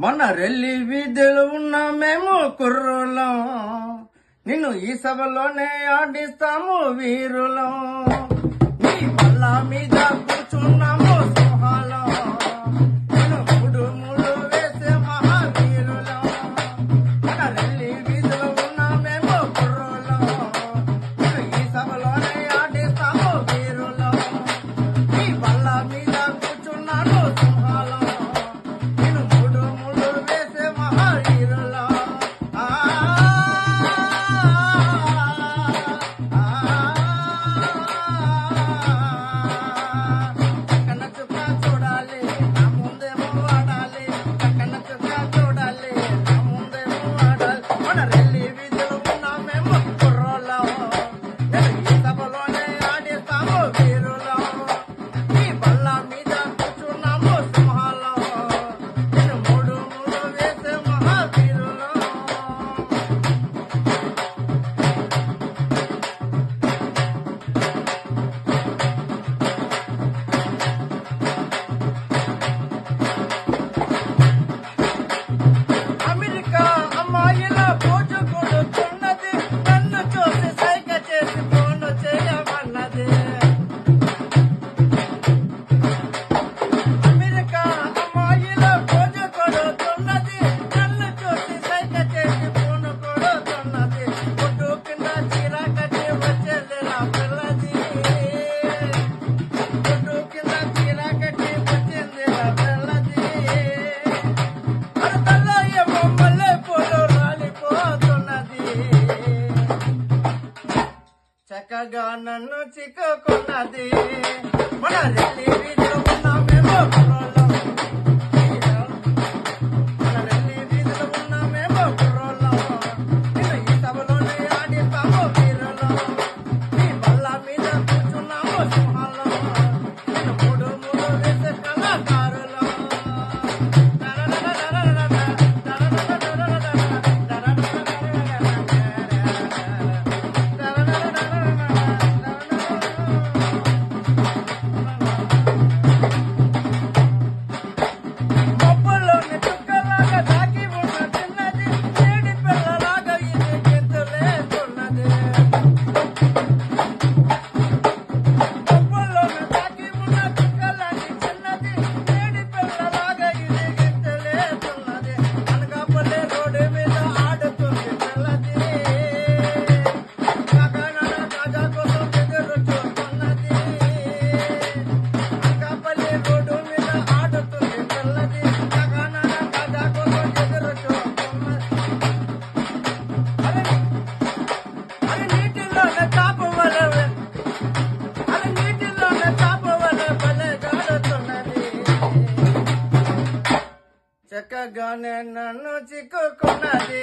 మొన్న రెల్లి వీధులు ఉన్నా మేము కుర్రోళ్ళం, నిన్ను ఈ సభలోనే ఆడిస్తాము వీరులం. నీ బల్ల మీద కూర్చున్నాము సింహాలం, నేను మూడు ముళ్ళు వేసే మహావీరులం. మొన్న రెల్లి వీధులు ఉన్నా మేము కుర్రోళ్ళం, నిన్ను ఈ సభలోనే ఆడిస్తాము వీరులం. నీ బల్ల మీద కూర్చున్నాను సింహాలం, నేను మూడు ముళ్ళు వేసే మహావీరులం. కన్న చుక్క చూడాలి నా ముందేమో ఆడాలి, కన్న చుక్క చూడాలి నా ముందేమో ఆడాలి. మన రెల్లి వీధులు ఉన్నా మేము కుర్రోళ్ళం, నేను ఈ సభలోనే ఆడిస్తాము వీరులం. ఈ బల్ల మీద కూర్చున్నాము సింహాలం, నేను మూడు ముళ్ళు వేసే మహావీరులం. అమెరికా అమ్మాయిల పోజు కొడుతున్నది, నన్ను చూసి సైగ చేసి ఫోన్ చేయమన్నది. అమెరికా అమ్మాయిల పోజు కొడుతున్నది, నన్ను చూసి సైగ చేసి ఫోన్ కొడుతున్నది. పొట్టు కింద చీర కట్టి వచ్చేదిరా పిల్లది, పొట్టు కింద చీర కట్టి వచ్చిందిరా పిల్లది. అరతల్లో ఏమో మల్లె పూలు రాలిపోతున్నది, చక్కగా నన్ను చిక్కుకున్నది. మన రెల్లి వీధిలో ఉన్నా మేము కుర్రోళ్ళం, మన రెల్లి వీధిలో ఉన్నా మేము కుర్రోళ్ళం, నిన్ను ఈ సభలోనే ఆడిస్తాము వీరులం. నీ బల్ల మీద కూర్చున్నాము సింహాలం, నేను మూడు ముళ్ళు వేసే కళాకారులం. మబ్బుల్లోని చుక్కలాగా దాగి ఉన్న చిన్నది, ఏడి పిల్లలాగా ఇది గెంతులేస్తున్నది. మబ్బుల్లోని దాగి ఉన్న చుక్కలాంటి చిన్నది, ఏడి పిల్లలాగా ఇది గెంతులేస్తున్నది. అనకాపల్లి రోడ్డు మీద ఆడుతుంది పిల్లది, కాకానాడ కాజా కోసం ఎదురు చూస్తున్నది. అనకాపల్లి రోడ్డు మీద ఆడుతుంది పిల్లది, కాకానాడ కాజా కోసం ఎదురు చూస్తున్నది. అది నీటిలోనే చాపవలే, అది నీటిలోనే చాపవలే భలే గాడుతున్నది. చక్కగానే నన్ను చిక్కుకున్నది.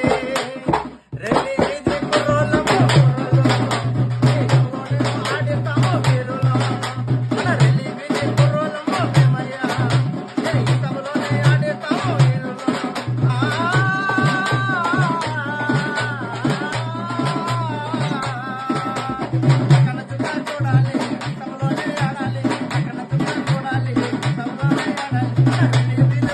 రెల్లి వీధి కుర్రోళ్ళము కుర్రోళ్ళము, ఈ సభలోనే ఆడిస్తాము వీరులం. మన రెల్లి వీధి కుర్రోళ్ళము మేమయ్యా, నేను ఈ సభలోనే ఆడిస్తాము వీరులం. కన్న చుక్క చూడాలి సభలోనే ఆడాలి, కన్న చుక్క చూడాలి సభలోనే ఆడాలి. మన రెల్లి వీధి